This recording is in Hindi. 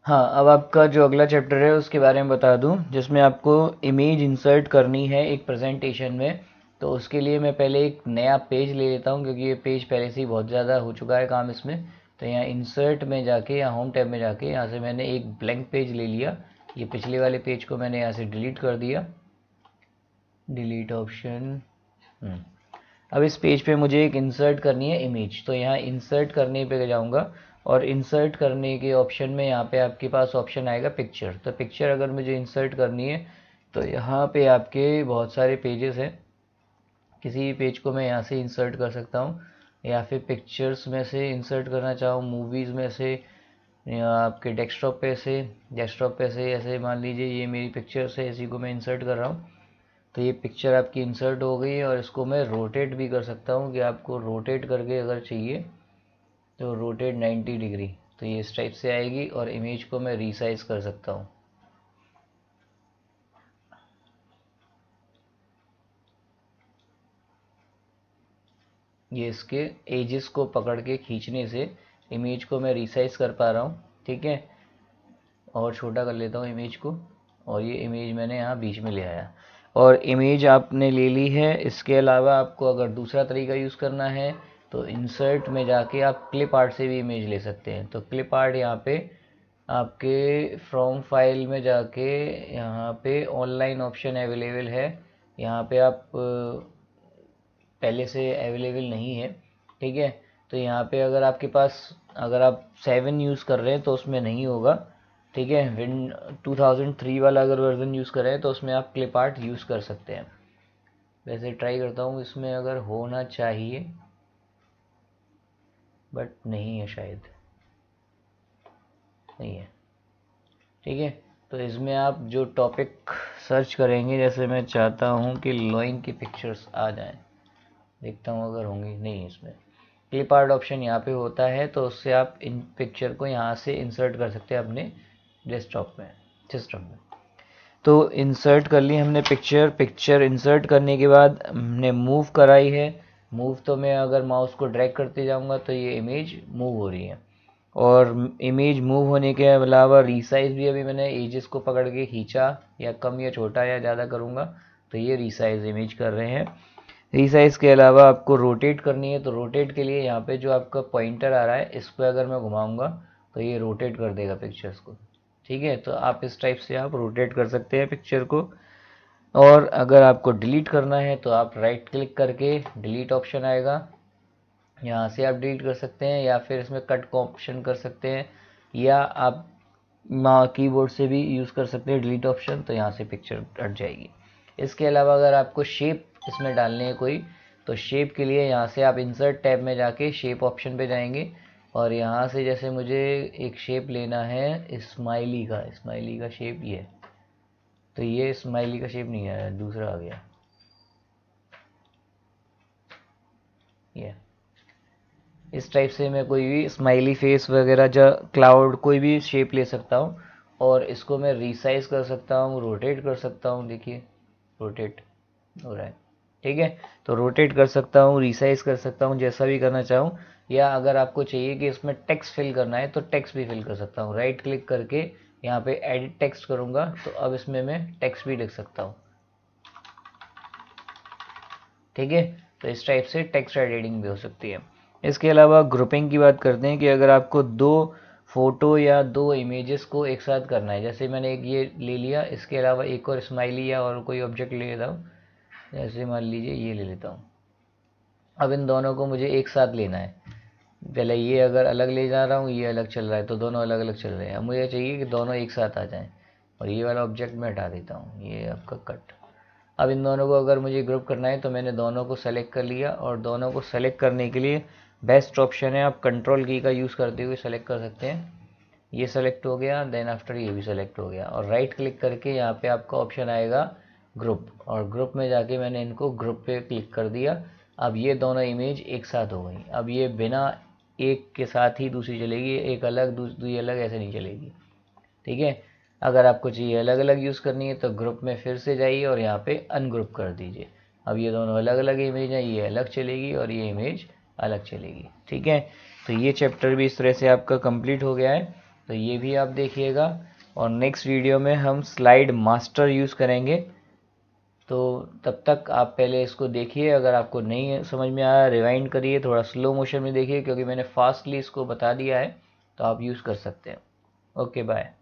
हाँ, अब आपका जो अगला चैप्टर है उसके बारे में बता दूं, जिसमें आपको इमेज इंसर्ट करनी है एक प्रेजेंटेशन में। तो उसके लिए मैं पहले एक नया पेज ले लेता हूं, क्योंकि ये पेज पहले से ही बहुत ज़्यादा हो चुका है काम इसमें। तो यहाँ इंसर्ट में जाके या होम टैब में जाके यहाँ से मैंने एक ब्लैंक पेज ले लिया। ये पिछले वाले पेज को मैंने यहाँ से डिलीट कर दिया, डिलीट ऑप्शन। अब इस पेज पे मुझे एक इंसर्ट करनी है इमेज, तो यहाँ इंसर्ट करने पे जाऊँगा और इंसर्ट करने के ऑप्शन में यहाँ पे आपके पास ऑप्शन आएगा पिक्चर। तो पिक्चर अगर मुझे इंसर्ट करनी है तो यहाँ पे आपके बहुत सारे पेजेस हैं। किसी भी पेज को मैं यहाँ से इंसर्ट कर सकता हूँ, या फिर पिक्चर्स में से इंसर्ट करना चाहूँ, मूवीज़ में से, या आपके डेस्कटॉप पे से ऐसे मान लीजिए ये मेरी पिक्चर्स है, इसी को मैं इंसर्ट कर रहा हूँ। तो ये पिक्चर आपकी इंसर्ट हो गई है, और इसको मैं रोटेट भी कर सकता हूँ कि आपको रोटेट करके अगर चाहिए तो रोटेट 90 डिग्री, तो ये इस टाइप से आएगी। और इमेज को मैं रीसाइज कर सकता हूँ। ये इसके एजेस को पकड़ के खींचने से इमेज को मैं रीसाइज कर पा रहा हूँ। ठीक है, और छोटा कर लेता हूँ इमेज को, और ये इमेज मैंने यहाँ बीच में ले आया। और इमेज आपने ले ली है। इसके अलावा आपको अगर दूसरा तरीका यूज़ करना है तो इंसर्ट में जाके आप क्लिप आर्ट से भी इमेज ले सकते हैं। तो क्लिप आर्ट यहाँ पे आपके फ्रॉम फाइल में जाके यहाँ पे ऑनलाइन ऑप्शन अवेलेबल है। यहाँ पे आप पहले से अवेलेबल नहीं है। ठीक है, तो यहाँ पे अगर आपके पास, अगर आप 7 यूज़ कर रहे हैं तो उसमें नहीं होगा। ठीक है, विन 2003 वाला अगर वर्जन यूज़ कर रहे हैं तो उसमें आप क्लिप आर्ट यूज़ कर सकते हैं। वैसे ट्राई करता हूँ इसमें अगर होना चाहिए, बट नहीं है, शायद नहीं है। ठीक है, तो इसमें आप जो टॉपिक सर्च करेंगे, जैसे मैं चाहता हूँ कि लॉइन की पिक्चर्स आ जाएं, देखता हूँ अगर होंगी, नहीं इसमें क्लिप आर्ट ऑप्शन यहाँ पे होता है, तो उससे आप इन पिक्चर को यहाँ से इंसर्ट कर सकते हैं अपने डेस्कटॉप में, सिस्टम में। तो इंसर्ट कर ली हमने पिक्चर। पिक्चर इंसर्ट करने के बाद हमने मूव कराई है। मूव तो मैं अगर माउस को ड्रैग करते जाऊँगा तो ये इमेज मूव हो रही है। और इमेज मूव होने के अलावा रीसाइज भी अभी मैंने एजेस को पकड़ के खींचा, या कम या छोटा या ज़्यादा करूँगा तो ये रीसाइज इमेज कर रहे हैं। रीसाइज के अलावा आपको रोटेट करनी है, तो रोटेट के लिए यहाँ पे जो आपका पॉइंटर आ रहा है, इस पर अगर मैं घुमाऊँगा तो ये रोटेट कर देगा पिक्चर्स को। ठीक है, तो आप इस टाइप से आप रोटेट कर सकते हैं पिक्चर को। और अगर आपको डिलीट करना है तो आप राइट क्लिक करके डिलीट ऑप्शन आएगा, यहाँ से आप डिलीट कर सकते हैं, या फिर इसमें कट का ऑप्शन कर सकते हैं, या आप कीबोर्ड से भी यूज़ कर सकते हैं डिलीट ऑप्शन, तो यहाँ से पिक्चर हट जाएगी। इसके अलावा अगर आपको शेप इसमें डालने हैं कोई, तो शेप के लिए यहाँ से आप इंसर्ट टैब में जाके शेप ऑप्शन पे जाएंगे, और यहाँ से जैसे मुझे एक शेप लेना है स्माइली का शेप ये है, तो ये स्माइली का शेप नहीं आया, दूसरा आ गया ये। इस टाइप से मैं कोई भी स्माइली फेस वगैरह या क्लाउड कोई भी शेप ले सकता हूँ, और इसको मैं रीसाइज कर सकता हूँ, रोटेट कर सकता हूँ। देखिए रोटेट हो रहा है। ठीक है, तो रोटेट कर सकता हूँ, रीसाइज कर सकता हूँ, जैसा भी करना चाहूँ। या अगर आपको चाहिए कि इसमें टेक्स्ट फिल करना है तो टेक्स्ट भी फिल कर सकता हूँ। राइट क्लिक करके यहाँ पे एडिट टेक्स्ट करूँगा तो अब इसमें मैं टेक्स्ट भी लिख सकता हूँ। ठीक है, तो इस टाइप से टेक्स्ट एडिटिंग भी हो सकती है। इसके अलावा ग्रुपिंग की बात करते हैं कि अगर आपको दो फोटो या दो इमेजेस को एक साथ करना है, जैसे मैंने एक ये ले लिया, इसके अलावा एक और स्माइली या और कोई ऑब्जेक्ट ले लेता हूँ, जैसे मान लीजिए ये ले लेता हूँ। अब इन दोनों को मुझे एक साथ लेना है। पहले ये अगर अलग ले जा रहा हूँ, ये अलग चल रहा है, तो दोनों अलग अलग चल रहे हैं। अब मुझे चाहिए कि दोनों एक साथ आ जाएं, और ये वाला ऑब्जेक्ट मैं हटा देता हूँ, ये आपका कट। अब इन दोनों को अगर मुझे ग्रुप करना है तो मैंने दोनों को सेलेक्ट कर लिया, और दोनों को सेलेक्ट करने के लिए बेस्ट ऑप्शन है, आप कंट्रोल की का यूज़ करते हुए सेलेक्ट कर सकते हैं। ये सेलेक्ट हो गया, देन आफ्टर ये भी सेलेक्ट हो गया, और राइट क्लिक करके यहाँ पे आपका ऑप्शन आएगा ग्रुप, और ग्रुप में जाके मैंने इनको ग्रुप पे क्लिक कर दिया। अब ये दोनों इमेज एक साथ हो गई। अब ये बिना एक के साथ ही दूसरी चलेगी, एक अलग दूसरी अलग ऐसे नहीं चलेगी। ठीक है, अगर आपको चाहिए अलग अलग यूज़ करनी है तो ग्रुप में फिर से जाइए और यहाँ पे अनग्रुप कर दीजिए। अब ये दोनों अलग अलग इमेज हैं, ये अलग चलेगी और ये इमेज अलग चलेगी। ठीक है, तो ये चैप्टर भी इस तरह से आपका कंप्लीट हो गया है। तो ये भी आप देखिएगा। और नेक्स्ट वीडियो में हम स्लाइड मास्टर यूज़ करेंगे। तो तब तक आप पहले इसको देखिए, अगर आपको नहीं समझ में आया रिवाइंड करिए, थोड़ा स्लो मोशन में देखिए क्योंकि मैंने फास्टली इसको बता दिया है, तो आप यूज़ कर सकते हैं। Okay bye.